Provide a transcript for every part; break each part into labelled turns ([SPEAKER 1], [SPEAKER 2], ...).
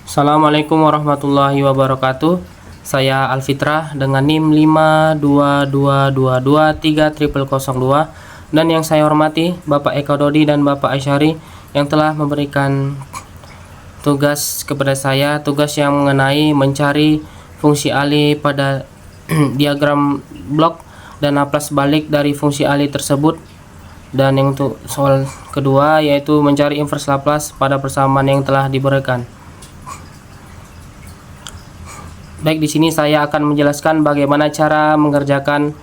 [SPEAKER 1] Assalamualaikum warahmatullahi wabarakatuh. Saya Alfitrah dengan NIM 522223002 dan yang saya hormati Bapak Eko Dodi dan Bapak Aisyari yang telah memberikan tugas kepada saya, tugas yang mengenai mencari fungsi alih pada diagram blok dan aplas balik dari fungsi alih tersebut. Dan yang untuk soal kedua yaitu mencari inverse Laplace pada persamaan yang telah diberikan. Baik, di sini saya akan menjelaskan bagaimana cara mengerjakan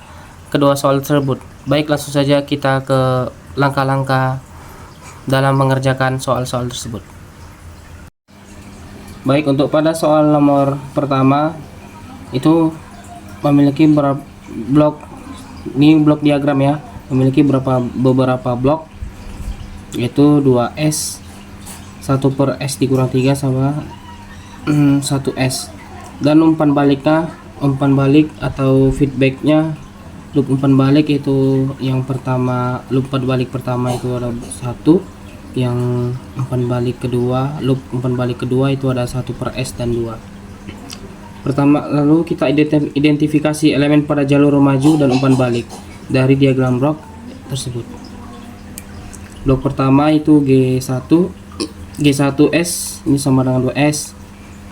[SPEAKER 1] kedua soal tersebut. Baik, langsung saja kita ke langkah-langkah dalam mengerjakan soal-soal tersebut. Baik, untuk pada soal nomor pertama itu memiliki blok, ini blok diagram ya, memiliki beberapa blok, yaitu 2S, 1 per S dikurang 3 sama 1S. Dan umpan balik atau feedbacknya, loop umpan balik itu yang pertama, loop umpan balik pertama itu ada 1, yang umpan balik kedua, loop umpan balik kedua itu ada 1 per S dan 2. Pertama, lalu kita identifikasi elemen pada jalur maju dan umpan balik dari diagram blok tersebut. Blok pertama itu G1S ini sama dengan 2S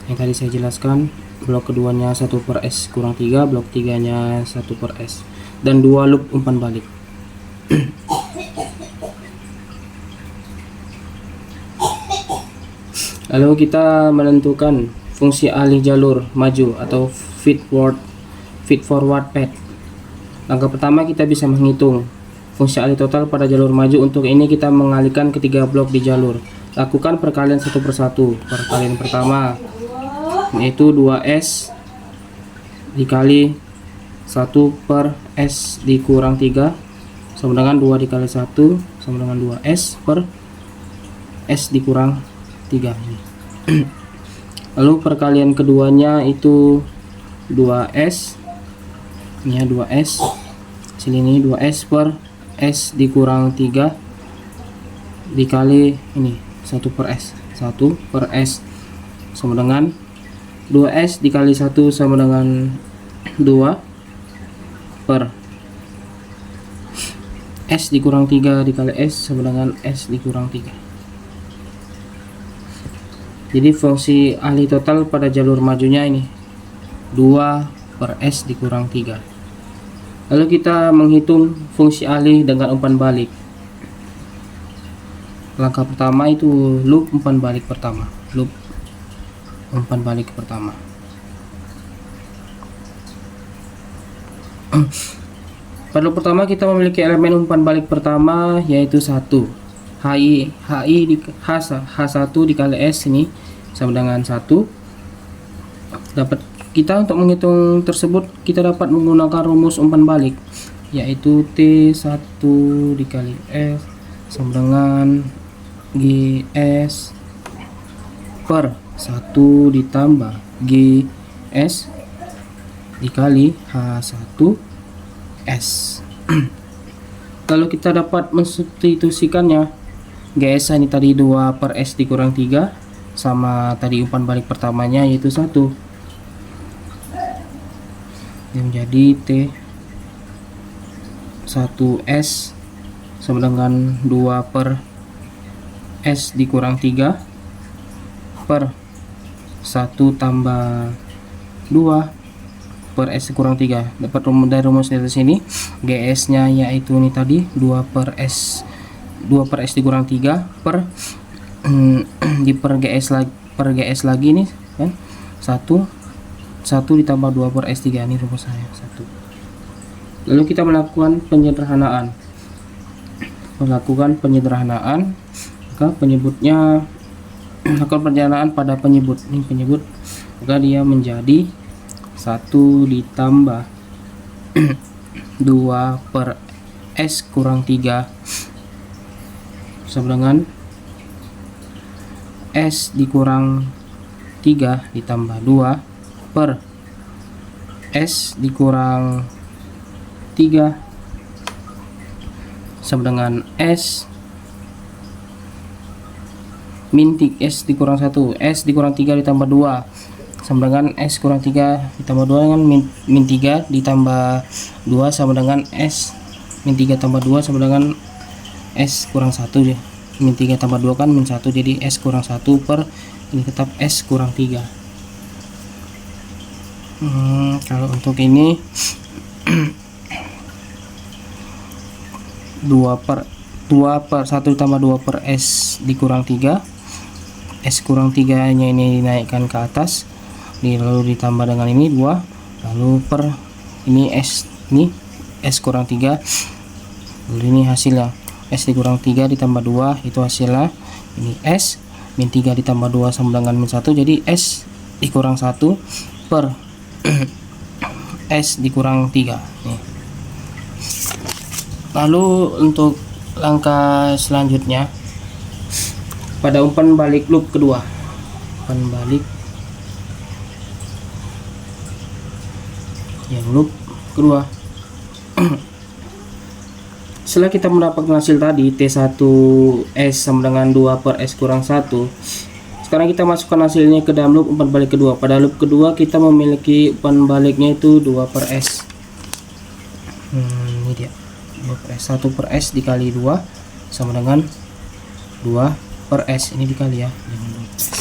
[SPEAKER 1] yang tadi saya jelaskan. Blok keduanya 1 per S kurang 3, blok 3 nya 1 per S, dan 2 loop umpan balik. Lalu kita menentukan fungsi alih jalur maju atau feed forward path. Langkah pertama kita bisa menghitung fungsi alih total pada jalur maju. Untuk ini kita mengalihkan ketiga blok di jalur. Lakukan perkalian satu persatu. Perkalian pertama yaitu 2S dikali 1 per S dikurang 3 sama dengan 2 dikali 1 sama dengan 2S per S dikurang 3. Lalu perkalian keduanya itu 2S, ini ya 2S, sini ini 2S per S dikurang 3 dikali ini 1 per S, 1 per S sama dengan 2S dikali 1 sama dengan 2 per S dikurang 3 dikali S sama dengan S dikurang 3. Jadi fungsi alih total pada jalur majunya ini 2 per S dikurang 3. Lalu kita menghitung fungsi alih dengan umpan balik. Langkah pertama itu loop umpan balik pertama. Loop umpan balik pertama. Pada loop pertama kita memiliki elemen umpan balik pertama yaitu 1. H1 dikali S ini sama dengan 1. Kita untuk menghitung tersebut kita dapat menggunakan rumus umpan balik, yaitu T1 dikali S sama dengan GS per 1 ditambah GS dikali H1S. Lalu kita dapat mensubstitusikannya. GS ini tadi 2 per S dikurang 3 sama tadi umpan balik pertamanya yaitu 1, yang menjadi T1S sama dengan 2 per S dikurang 3 per 1 tambah 2 per S kurang 3. Dapat dari rumus dari sini GS nya yaitu ini tadi 2 per S dikurang 3 per per GS lagi nih kan 1 ditambah 2 per S3, ini rumus saya 1. Lalu kita melakukan penyederhanaan, maka penyebutnya melakukan penyederhanaan pada penyebut, ini penyebut, maka dia menjadi 1 ditambah 2 per S kurang 3 sama dengan S dikurang 3 ditambah 2 per S dikurang 3 sama dengan S S dikurang 1, S dikurang 3 ditambah 2 sama dengan S kurang 3 ditambah 2 dengan min 3 ditambah 2 sama dengan S min 3 tambah 2 sama dengan S kurang 1 ya. Min 3 tambah 2 kan min 1, jadi S kurang 1 per ini tetap S kurang 3. Kalau untuk ini 2 per 1 ditambah 2 per S dikurang 3, S kurang 3 nya ini dinaikkan ke atas, lalu ditambah dengan ini 2, lalu per ini S kurang 3, lalu ini hasilnya S dikurang 3 ditambah 2 itu hasilnya ini S min 3 ditambah 2 sama dengan min 1, jadi S dikurang 1 per S dikurang 3 nih. Lalu untuk langkah selanjutnya pada umpan balik loop kedua, umpan balik yang loop kedua. Setelah kita mendapatkan hasil tadi T1S sama dengan 2 per S kurang 1, sekarang kita masukkan hasilnya ke dalam loop umpan balik kedua. Pada loop kedua kita memiliki umpan baliknya itu 2 per S. Ini dia 2 per S, 1 per S dikali 2 sama dengan 2 per S, ini dikali ya, jangan 2 per S.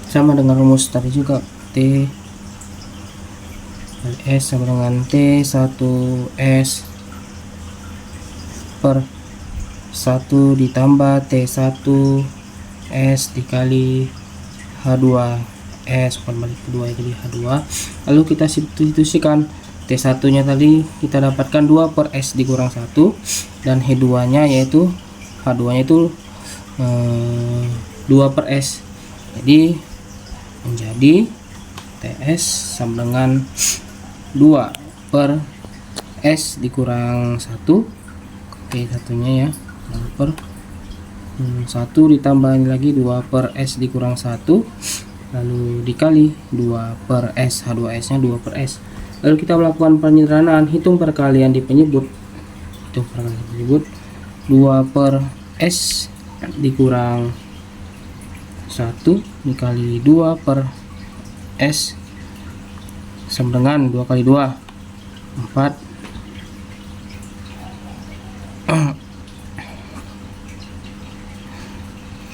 [SPEAKER 1] Sama dengan rumus tadi juga, T kali S sama dengan T1S per 1 ditambah T1S dikali H2S umpan balik kedua, jadi H2. Lalu kita substitusikan T1 nya tadi kita dapatkan 2 per S dikurang 1, dan H2 nya yaitu H2 nya itu 2 per S, jadi menjadi TS sama dengan 2 per S dikurang 1, oke satunya ya, per 1 ditambah ini lagi 2 per S dikurang 1, lalu dikali 2 per S, H2S nya 2 per S. Lalu kita melakukan penyederhanaan, hitung perkalian di penyebut, 2 per S dikurang 1 dikali 2 per S sama dengan 2 kali 2 4.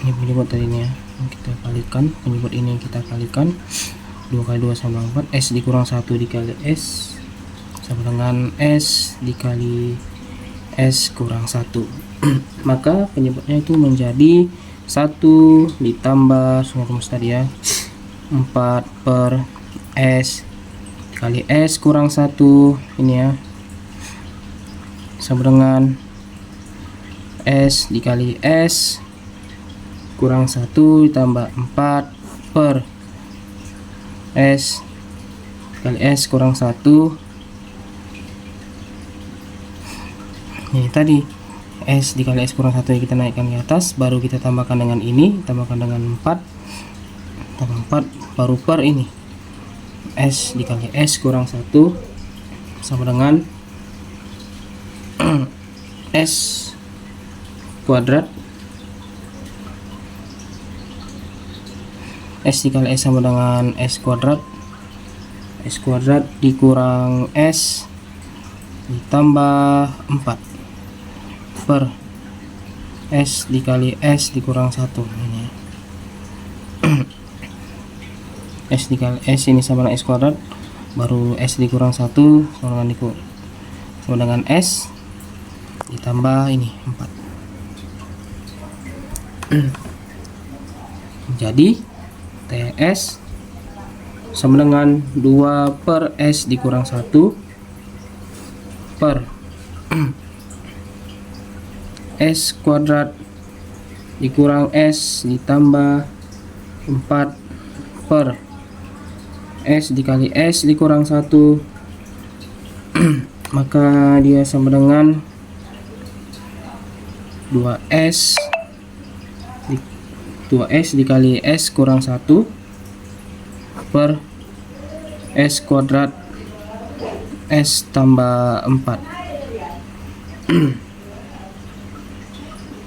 [SPEAKER 1] Ini penyebut tadinya kita kalikan, penyebut ini kita kalikan 2 kali 2 sama 4, S dikurang 1 dikali S sama dengan S dikali S kurang 1. Maka penyebutnya itu menjadi 1 ditambah semua rumus tadi ya, 4 per S dikali S kurang 1 ini ya, sama dengan S dikali S kurang 1 ditambah 4 per S dikali S kurang 1. Ini tadi S dikali S kurang 1 yang kita naikkan ke atas, baru kita tambahkan dengan ini, tambahkan dengan 4, tambah 4 baru per ini S dikali S kurang 1 sama dengan S kuadrat, S dikali S sama dengan S kuadrat dikurang S ditambah 4 per S dikali S dikurang 1 ini. S dikali S ini sama dengan S kuadrat, baru S dikurang 1 sama dengan S ditambah ini 4. Jadi TS sama dengan 2 per S dikurang 1 per S kuadrat dikurang S ditambah 4 per S dikali S dikurang 1, maka dia sama dengan 2S dikali S kurang 1 per S kuadrat S tambah 4.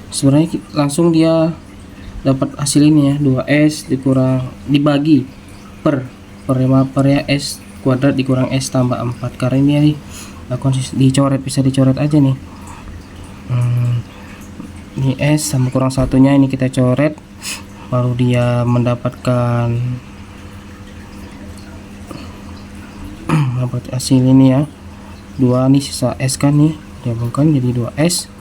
[SPEAKER 1] Sebenarnya langsung dia dapat hasil ini ya, 2S dibagi per ya, S kuadrat dikurang S tambah 4. Karena ini dicoret, bisa dicoret aja nih. Ini S sama kurang satunya ini kita coret, baru dia mendapatkan hasil ini ya, 2 nih sisa S kan nih, gabungkan jadi 2S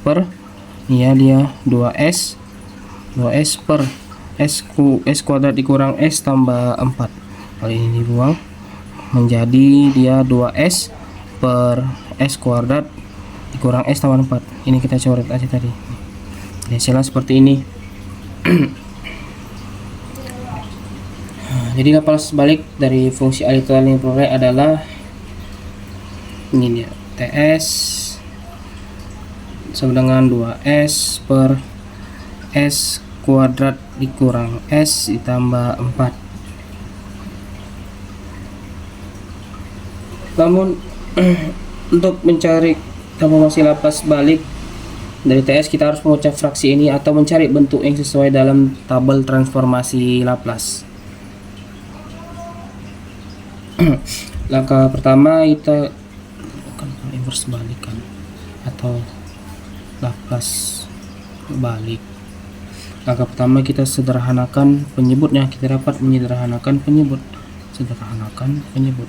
[SPEAKER 1] per ini ya, dia 2S per S kuadrat dikurang S tambah 4. Kali ini dibuang, menjadi dia 2S per S kuadrat dikurang S tambah 4. Ini kita coret aja tadi. Hasilnya seperti ini. Jadi lapas balik dari fungsi Arithmetic Progress adalah ini dia, TS sama dengan 2S per S kuadrat dikurang S ditambah 4. Namun untuk mencari transformasi lapas balik dari TS, kita harus mengucap fraksi ini atau mencari bentuk yang sesuai dalam tabel transformasi Laplace. Langkah pertama kita akan inverse balikan atau Laplace balik. Langkah pertama kita sederhanakan penyebutnya. Kita dapat menyederhanakan penyebut. Sederhanakan penyebut.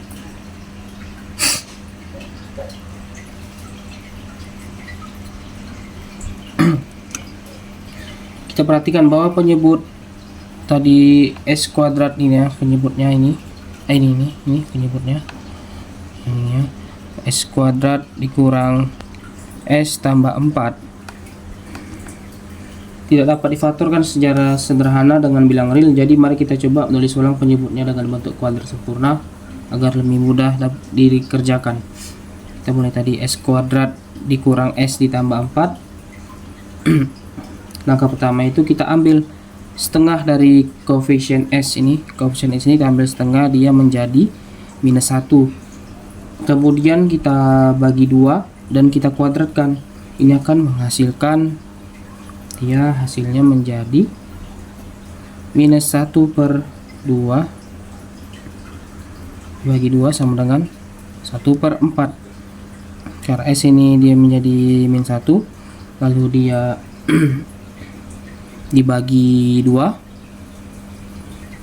[SPEAKER 1] Kita perhatikan bahwa penyebut tadi S kuadrat ini ya, penyebutnya ini penyebutnya ini ya, S kuadrat dikurang S tambah 4 tidak dapat difaktorkan secara sederhana dengan bilang real. Jadi mari kita coba menulis ulang penyebutnya dengan bentuk kuadrat sempurna agar lebih mudah dikerjakan. Kita mulai tadi S kuadrat dikurang S ditambah 4. Langkah pertama itu kita ambil setengah dari koefisien S ini. Koefisien S ini kita ambil setengah, dia menjadi minus 1. Kemudian kita bagi 2 dan kita kuadratkan. Ini akan menghasilkan, dia hasilnya menjadi minus 1 per 2 bagi 2 sama dengan 1 per 4. Karena S ini dia menjadi min 1, lalu dia dibagi 2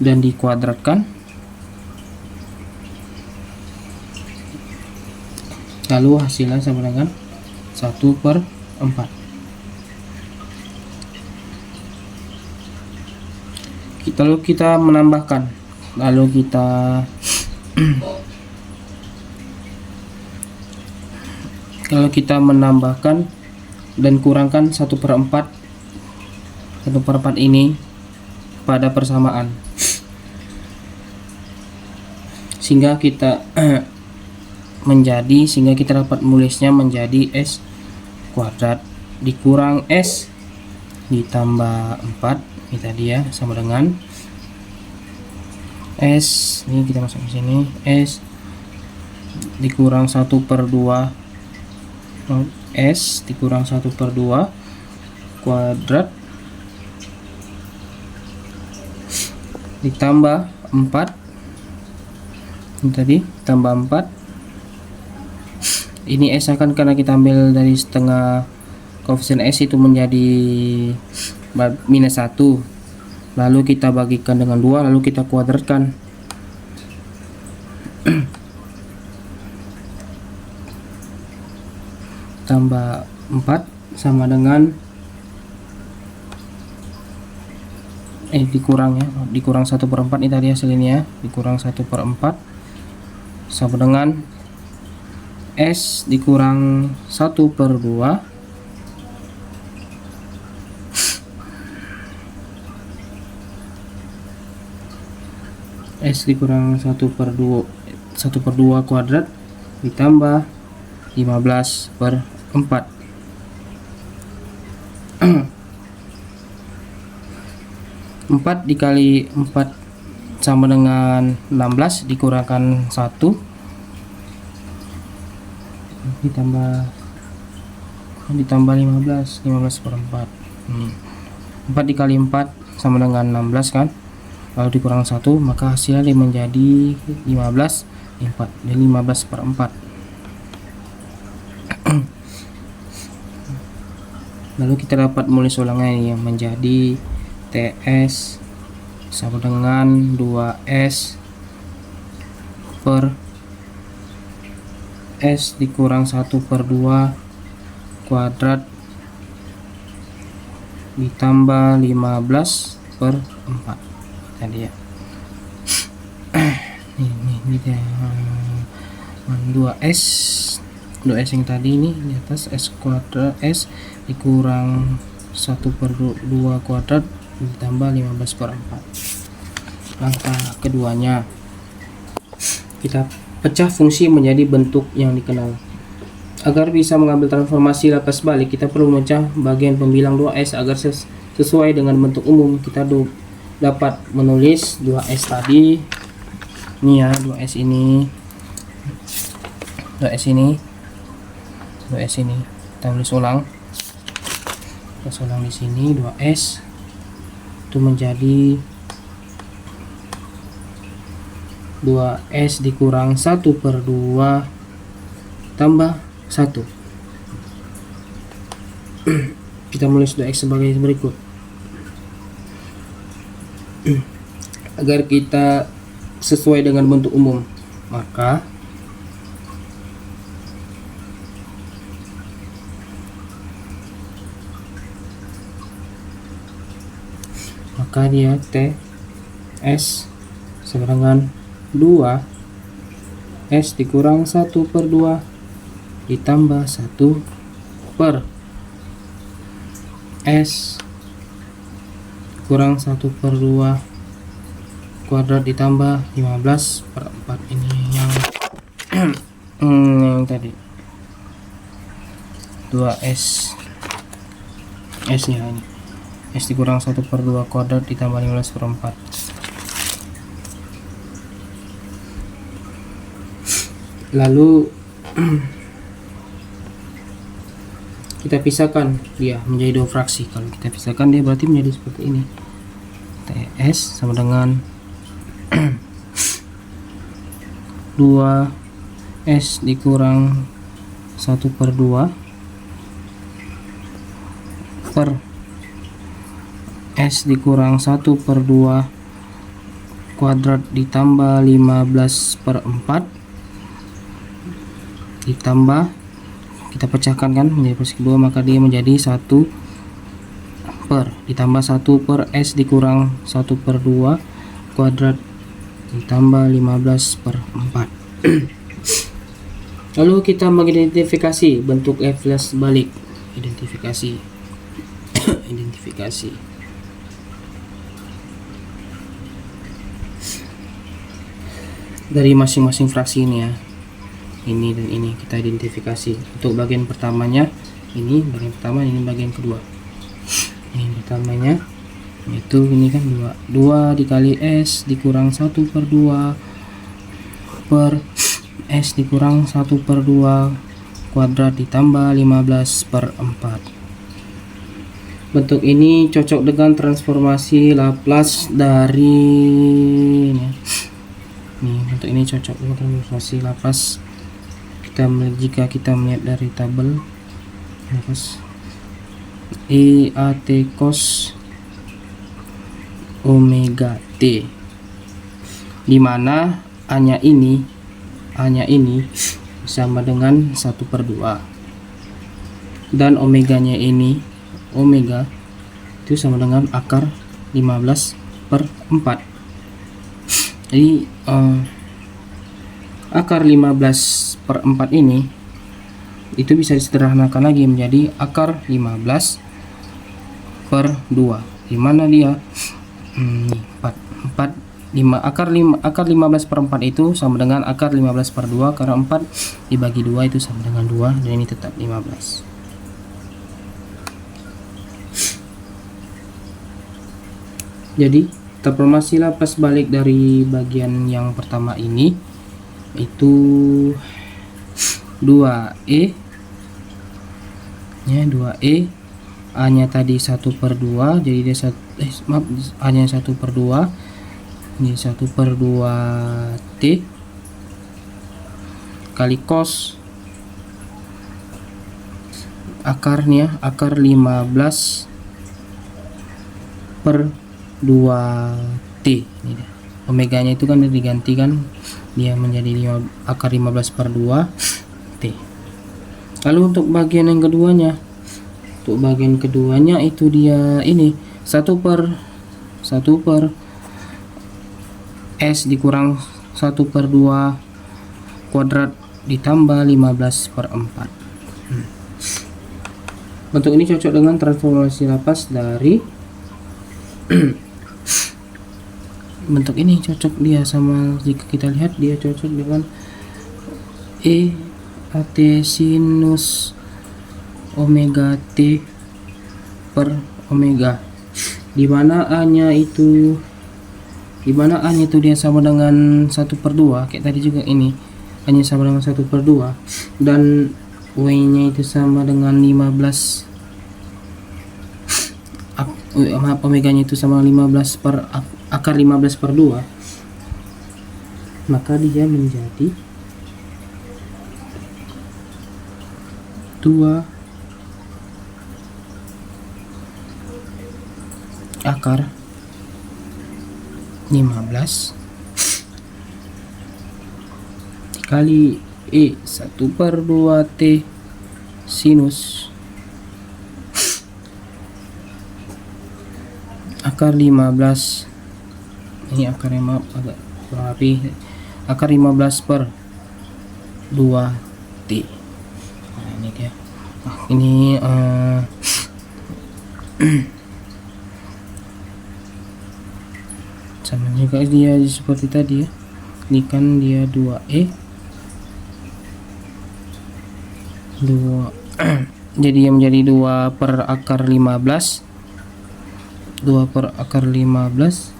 [SPEAKER 1] dan dikuadratkan, lalu hasilnya sama dengan 1 per 4. Lalu kita menambahkan, kalau kita menambahkan dan kurangkan 1 per 4 ini pada persamaan, sehingga kita sehingga kita dapat menulisnya menjadi S kuadrat dikurang S ditambah 4 ini tadi ya, sama dengan S, ini kita masuk ke sini, S dikurang 1 per 2 S dikurang 1 per 2 kuadrat ditambah 4 ini tadi tambah 4. Ini S akan, karena kita ambil dari setengah koefisien S itu menjadi minus 1, lalu kita bagikan dengan 2, lalu kita kuadratkan. Tambah 4 sama dengan dikurang 1 per 4 ini tadi hasilnya, dikurang 1 per 4 sama dengan S dikurang 1 per 2 S dikurang 1 per 2 kuadrat ditambah 15 per 4. 4 dikali 4 sama dengan 16 dikurangkan 1 ditambah 15 per 4. 4 dikali 4 sama dengan 16 kan, lalu dikurang 1 maka hasilnya menjadi 15. 4 jadi 15 per 4. Lalu kita dapat menulis ulangannya yang menjadi TS sama dengan 2S per S dikurang 1 per 2 kuadrat ditambah 15 per 4 tadi ya. ini dia 2S yang tadi ini di atas S kuadrat S dikurang 1 per 2 kuadrat ditambah 15 per 4. Langkah keduanya, kita pecah fungsi menjadi bentuk yang dikenal. Agar bisa mengambil transformasi lapas balik, kita perlu memecah bagian pembilang 2S agar sesuai dengan bentuk umum. Kita dapat menulis 2S tadi ini ya, 2S ini kita tulis ulang di sini 2S itu menjadi 2S dikurang 1 per 2 tambah 1. Kita menulis 2X sebagai berikut. Agar kita sesuai dengan bentuk umum, maka dia TS sama dengan 2S dikurang 1 per 2 ditambah 1 per S kurang 1 per 2 kuadrat ditambah 15 per 4. Ini yang yang tadi 2S nya ini S dikurang 1 per 2 kuadrat ditambah 15 per 4. Lalu kita pisahkan dia menjadi 2 fraksi. Kalau kita pisahkan dia berarti menjadi seperti ini. TS sama dengan 2S dikurang 1 per 2 per S dikurang 1 per 2 kuadrat ditambah 15 per 4 ditambah, kita pecahkan kan menjadi posisi kedua, maka dia menjadi 1 per ditambah 1 per S dikurang 1 per 2 kuadrat ditambah 15 per 4. Lalu kita mengidentifikasi bentuk flash balik. Identifikasi dari masing-masing fraksi ini ya, ini dan ini kita identifikasi. Untuk bagian pertamanya ini bagian pertama, ini bagian kedua. Ini pertamanya itu ini kan 2 dikali S dikurang 1 per 2 per S dikurang 1 per 2 kuadrat ditambah 15 per 4. Bentuk ini cocok dengan transformasi Laplace dari ini. Bentuk ini cocok dengan transformasi Laplace. Jika kita melihat dari tabel IAT cos omega t, di mana A-nya ini sama dengan 1 per 2 dan omeganya ini itu sama dengan akar 15 per 4. Jadi akar 15 per 4 ini itu bisa disederhanakan lagi menjadi akar 15 per 2, di mana dia akar 15 per 4 itu sama dengan akar 15 per 2 karena 4 dibagi 2 itu sama dengan 2 dan ini tetap 15. Jadi transformasi Laplace balik dari bagian yang pertama ini itu 2E ya, 2E, A nya tadi 1/2, jadi dia maaf, A nya 1/2, ini 1/2 T kali cos akarnya, akar 15/2T. Ini dia. Omeganya itu kan diganti kan, dia menjadi akar 15/2T. Lalu untuk bagian yang keduanya, itu dia ini 1 per S dikurang 1/2 kuadrat ditambah 15/4. Bentuk ini cocok dengan transformasi lapas dari bentuk ini cocok dia sama, jika kita lihat dia cocok dengan AT sinus omega T per omega, dimana A nya itu dia sama dengan 1/2 kayak tadi juga. Ini A nya sama dengan 1/2 dan W nya itu sama dengan 15, omega nya itu sama 15 per akar 15/2, maka dia menjadi 2 akar 15 dikali 1/2 T sinus akar 15, ini akarnya maaf agak kurang rapi, akar 15/2T. Nah, ini dia. Ini sama juga dia seperti tadi ya. Ini kan dia 2E 2 jadi yang menjadi 2 per akar 15, 2 per akar 15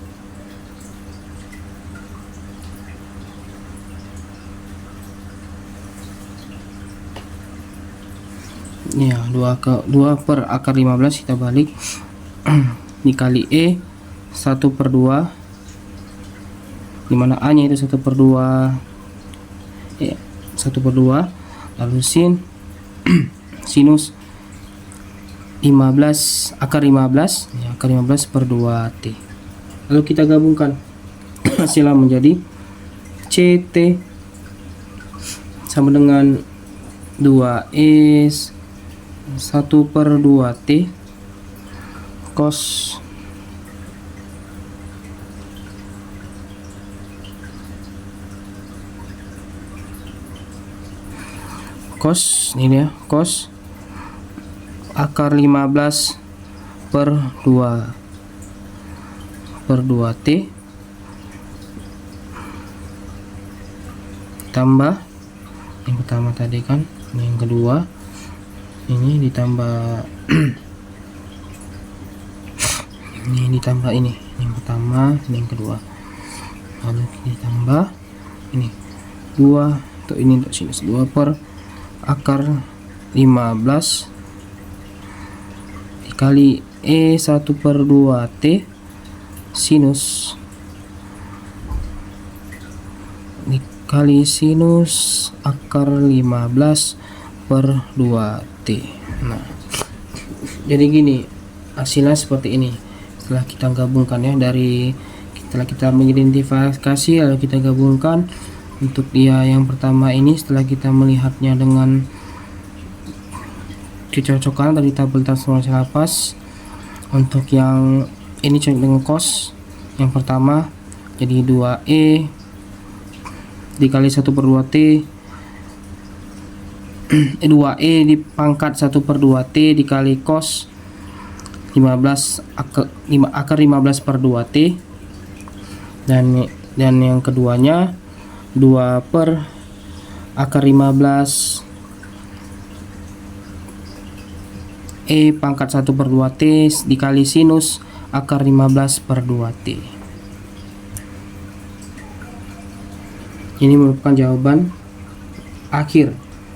[SPEAKER 1] ya, 2 per akar 15 kita balik dikali E 1/2, dimana A nya itu 1/2 1/2, lalu sinus 15 akar 15 ya, akar 15/2T. Lalu kita gabungkan hasilnya menjadi CT sama dengan 2E 1/2T cos ini ya, cos akar 15/2T tambah yang pertama tadi kan, ini yang kedua, ini ditambah ini ditambah ini yang pertama, ini yang kedua, lalu ditambah ini 2 untuk ini, untuk sinus 2 per akar 15 dikali E 1/2T sinus dikali sinus akar 15/2T. Nah, jadi gini hasilnya seperti ini. Setelah kita gabungkan ya, setelah kita mengidentifikasi lalu kita gabungkan. Untuk dia yang pertama ini, setelah kita melihatnya dengan kecocokan dari tabel transformasi lapas, untuk yang ini cocok dengan cos yang pertama, jadi 2E dikali 1/2T 2E dipangkat 1/2T dikali cos 15 akar 15/2T, dan yang keduanya 2 per akar 15 E pangkat 1/2T dikali sinus akar 15/2T. Ini merupakan jawaban akhir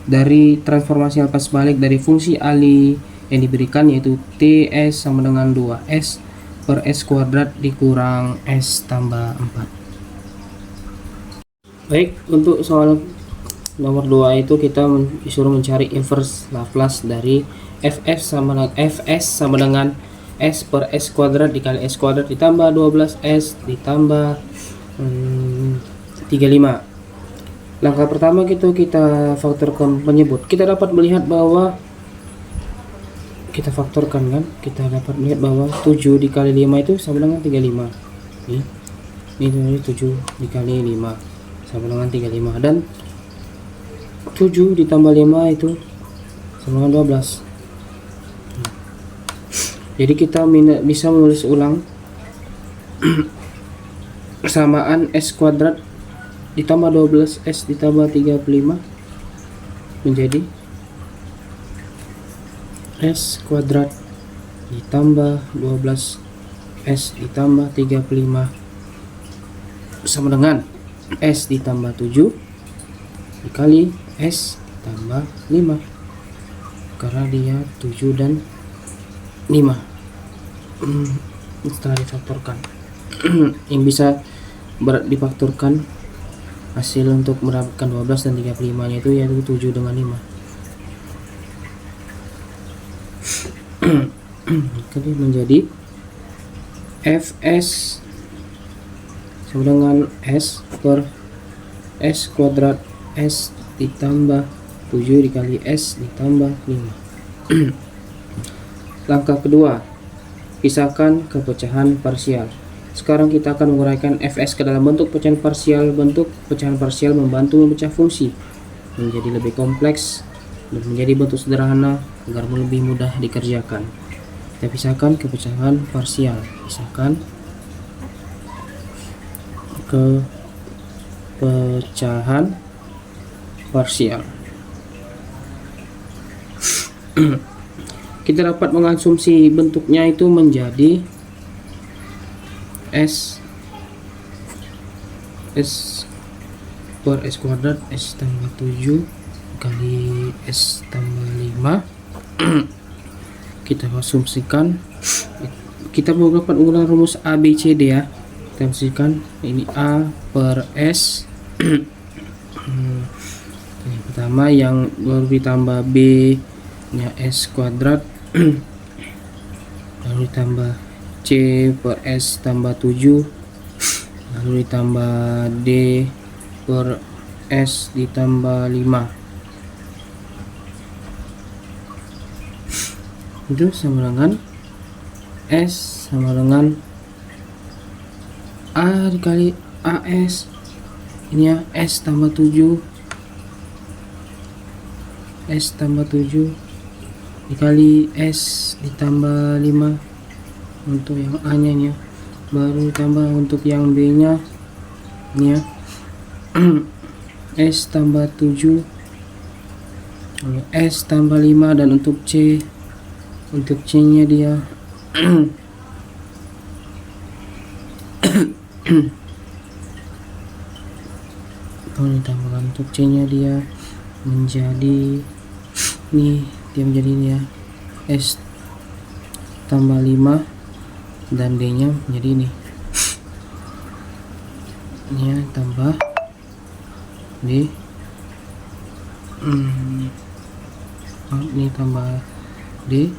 [SPEAKER 1] dari transformasi lepas balik dari fungsi Ali yang diberikan, yaitu TS sama dengan 2S per S kuadrat dikurang S tambah 4. Baik, untuk soal nomor 2 itu kita disuruh mencari inverse Laplace dari Fs sama dengan S per S kuadrat dikali S kuadrat ditambah 12S ditambah 35. Langkah pertama kita faktorkan penyebut. Kita dapat melihat bahwa kita faktorkan kan, kita dapat melihat bahwa 7 dikali 5 itu sama dengan 35. Ini 7 dikali 5 sama dengan 35, dan 7 ditambah 5 itu sama dengan 12. Jadi kita bisa menulis ulang persamaan S kuadrat ditambah 12S ditambah 35 menjadi S kuadrat ditambah 12S ditambah 35 sama dengan S ditambah 7 dikali S ditambah 5, karena dia 7 dan 5. Setelah difaktorkan yang bisa difaktorkan hasil untuk mendapatkan 12 dan 35 nya itu yaitu 7 dengan 5. Jadi menjadi Fs sama dengan S per S kuadrat S ditambah 7 dikali S ditambah 5. Langkah kedua, pisahkan ke pecahan parsial. Sekarang kita akan menguraikan Fs ke dalam bentuk pecahan parsial. Bentuk pecahan parsial membantu memecah fungsi menjadi lebih kompleks dan menjadi bentuk sederhana agar lebih mudah dikerjakan. Kita pisahkan ke pecahan parsial. Pisahkan ke pecahan parsial. Kita dapat mengasumsi bentuknya itu menjadi S per S kuadrat S tambah 7 kali S tambah 5. Kita asumsikan, kita dapat menggunakan rumus A B C D ya. Kita asumsikan ini A per S yang pertama, yang baru ditambah B nya S kuadrat lalu ditambah C per S tambah 7 lalu ditambah D per S ditambah 5, itu sama dengan S sama dengan A dikali AS, ini ya, S tambah 7 dikali S ditambah 5 untuk yang A nya ini ya, baru ditambah untuk yang B nya ini ya, S tambah 7 S tambah 5, dan untuk C nya dia ditambahkan untuk C nya dia menjadi nih, dia menjadi ini ya, S tambah 5 dan D nya menjadi ini ya, tambah D ini tambah D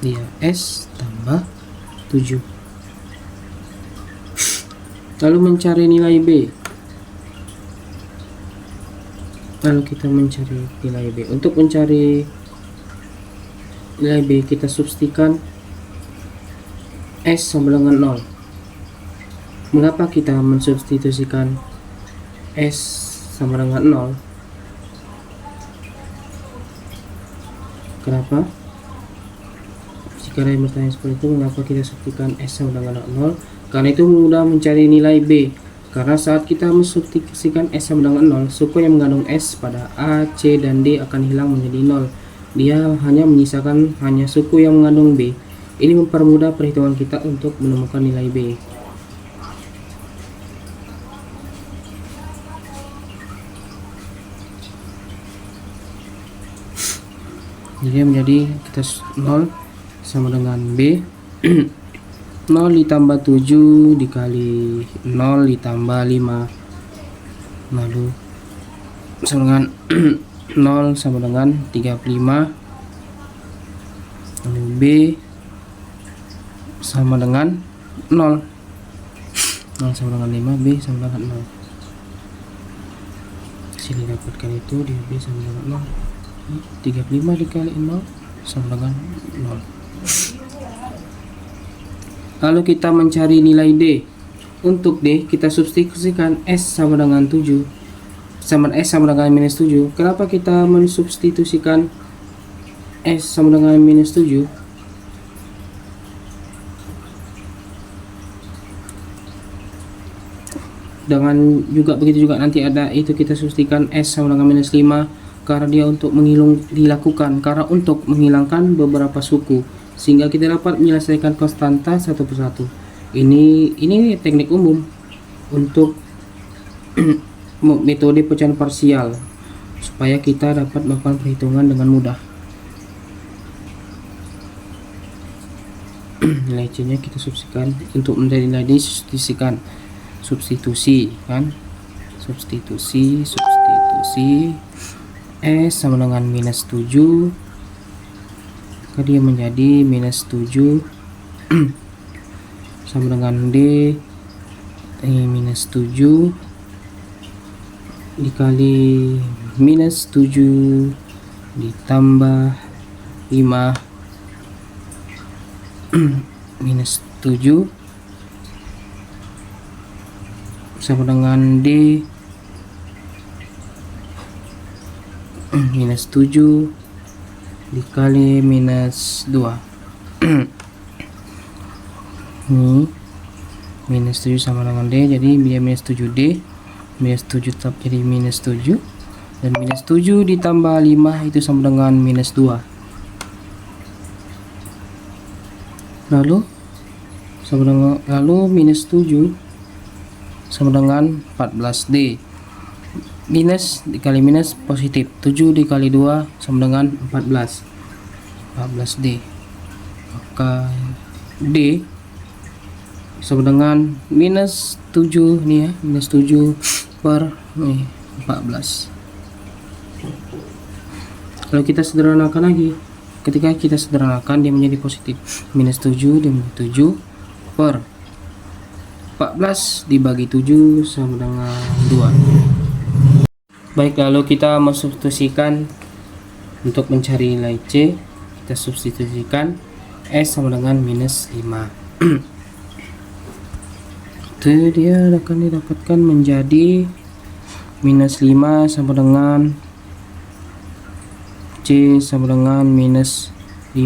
[SPEAKER 1] dia S tambah 7. Lalu mencari nilai B. Lalu kita mencari nilai B. Untuk mencari nilai B kita substitusikan S sama dengan 0. Mengapa kita mensubstitusikan S sama dengan 0? Kenapa? Jika ada yang bertanya seperti itu, mengapa kita substitusikan S sama dengan 0? Karena itu mudah mencari nilai B. Karena saat kita mensubstitusikan S sama dengan 0, suku yang mengandung S pada A, C, dan D akan hilang menjadi 0. Dia hanya menyisakan hanya suku yang mengandung B. Ini mempermudah perhitungan kita untuk menemukan nilai B. jadi menjadi kita 0 sama dengan B. 0 ditambah 7 dikali 0 ditambah 5, lalu sama dengan 0 sama dengan 35, lalu B sama dengan 0. 0 sama dengan 5, B sama dengan 0. Sini dapatkan itu, di B sama dengan 0. 35 dikali 0 sama dengan 0. Lalu kita mencari nilai D. Untuk D kita substitusikan S sama dengan 7 sama S sama dengan minus 7. Kenapa kita mensubstitusikan S sama dengan minus 7? Dengan juga begitu juga nanti ada itu, kita substitusikan S sama dengan minus 5 karena dia untuk menghilangkan beberapa suku, sehingga kita dapat menyelesaikan konstanta satu persatu. Ini teknik umum untuk metode pecahan parsial supaya kita dapat melakukan perhitungan dengan mudah. Nilai C nya kita substitusikan, untuk menjadi nilai D substitusikan, substitusi kan, substitusi S sama dengan minus 7, maka dia menjadi minus 7 sama dengan D ini minus 7 dikali minus 7 ditambah 5 minus 7 sama dengan D minus 7 dikali minus 2. Ini minus 7 sama dengan D, jadi dia minus 7D, minus 7 tetap jadi minus 7, dan minus 7 ditambah 5 itu sama dengan minus 2. Lalu minus 7 sama dengan 14D. Minus dikali minus positif, 7 dikali 2 sama dengan 14D. Maka D sama dengan minus 7 nih ya, minus 7 per 14. Kalau kita sederhanakan lagi, ketika kita sederhanakan dia menjadi positif, minus 7 dan 7 per 14 dibagi 7 sama dengan 2. Baik, lalu kita mensubstitusikan untuk mencari nilai C, kita substitusikan S sama dengan minus 5. Itu dia akan didapatkan menjadi minus 5 sama dengan C sama dengan minus 5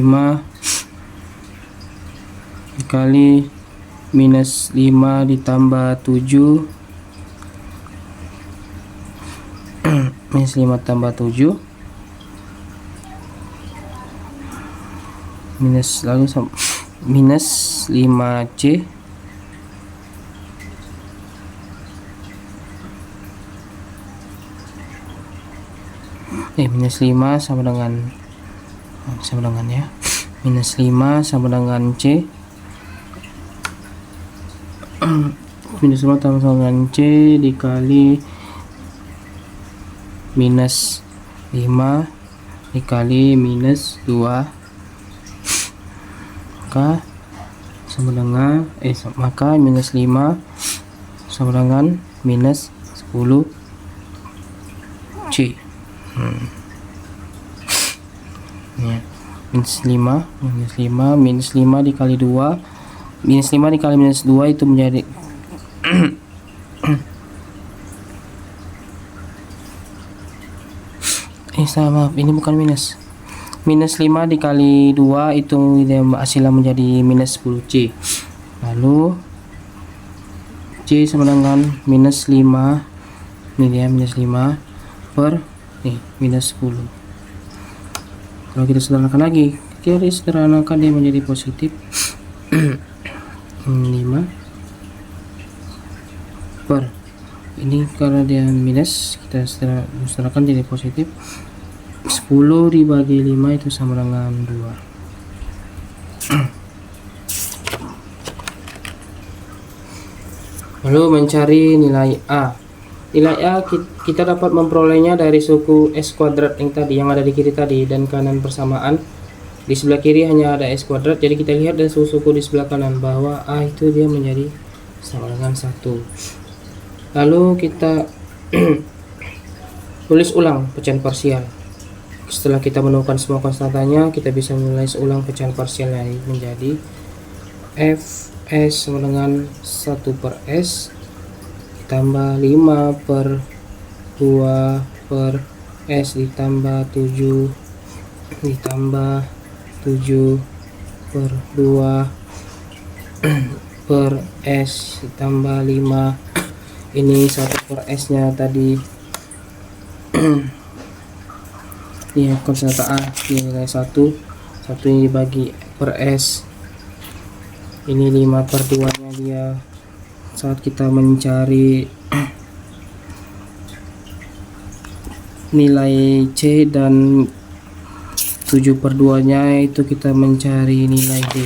[SPEAKER 1] dikali minus 5 ditambah 7 minus 5 tambah 7 minus, lalu minus 5C minus 5 sama dengan ya, minus 5 sama dengan C, minus 5 sama dengan C dikali minus 5 dikali minus 2, maka sama dengan maka minus 5 sama dengan minus 10 C. Ya, minus 5 dikali 2, minus 5 dikali minus 2 itu menjadi maaf, ini bukan minus 5 dikali 2 itu hasilnya menjadi minus 10C. Lalu C sama dengan minus 5, ini dia minus 5 per minus 10. Kalau kita sederhanakan lagi, dia menjadi positif 5 per ini, karena dia minus kita sederhanakan jadi positif 10 dibagi 5 itu sama dengan 2. Lalu mencari nilai A. Nilai A kita dapat memperolehnya dari suku S kuadrat yang tadi, yang ada di kiri tadi, dan kanan persamaan. Di sebelah kiri hanya ada S kuadrat, jadi kita lihat dari suku di sebelah kanan bahwa A itu dia menjadi sama dengan 1. Lalu kita tulis ulang pecahan parsial. Setelah kita menemukan semua konstantanya, kita bisa menulis ulang pecahan parsialnya menjadi Fs sama dengan 1 per S ditambah 5 per 2 per S ditambah 7 ditambah 7 per 2 per S ditambah 5. Ini 1 per S nya tadi. Ini konstanta A nilai 1 ini dibagi per S, ini 5 per 2 nya dia. Saat kita mencari nilai C dan 7 per 2 nya itu kita mencari nilai D.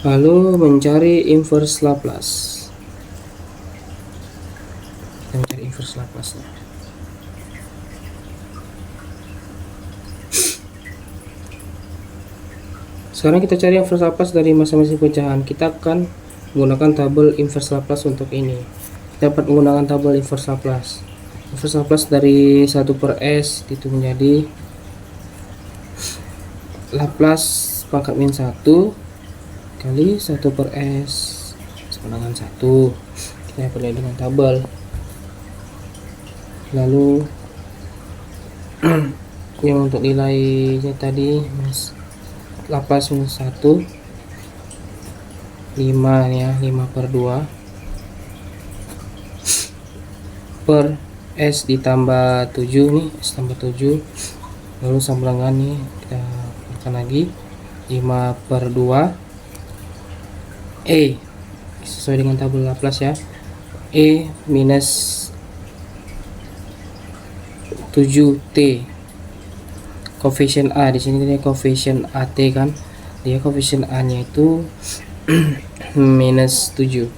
[SPEAKER 1] Lalu mencari inverse Laplace. Kita mencari inverse Laplace nya. Sekarang kita cari inverse Laplace dari masing-masing pecahan. Kita akan menggunakan tabel inverse Laplace untuk ini. Kita dapat menggunakan tabel inverse Laplace. Inverse Laplace dari 1 per S itu menjadi Laplace pangkat min 1 kali 1 per S sama dengan 1. Kita peroleh dengan tabel. Lalu yang untuk nilainya tadi Laplace minus 1 5 ya, 5 per 2 per S ditambah 7 nih, S tambah 7. Lalu sama dengan nih kita buatkan lagi 5 per 2 E sesuai dengan tabel Laplace ya, E minus 7T. Koefisien A di sini dia koefisien AT kan, dia koefisien A nya itu minus 7,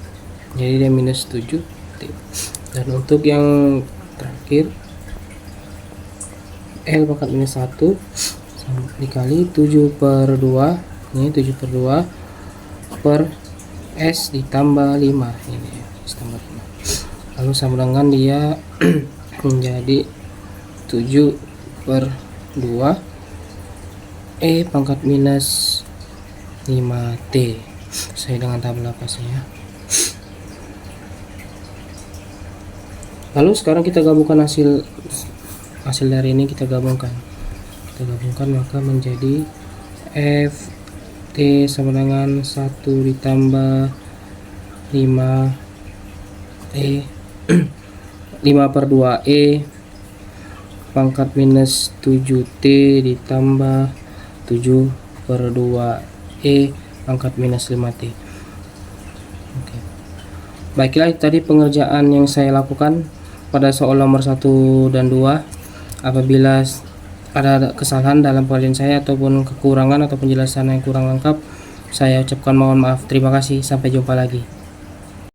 [SPEAKER 1] jadi dia minus 7T. Dan untuk yang terakhir L pangkat minus 1 dikali 7 per 2, ini 7 per 2 per S ditambah 5, ini ya, S tambah 5. Lalu sama dengan dia menjadi 7 per 2 E pangkat minus 5T sesuai dengan tabel Laplace-nya. Lalu sekarang kita gabungkan hasil dari ini, kita gabungkan maka menjadi Ft sama dengan 1 ditambah 5E 5 per 2E pangkat minus 7T ditambah 7 per 2E pangkat minus 5T. Oke. Baiklah, itu tadi pengerjaan yang saya lakukan pada soal nomor 1 dan 2. Apabila ada kesalahan dalam pengerjaan saya ataupun kekurangan atau penjelasan yang kurang lengkap, saya ucapkan mohon maaf. Terima kasih, sampai jumpa lagi.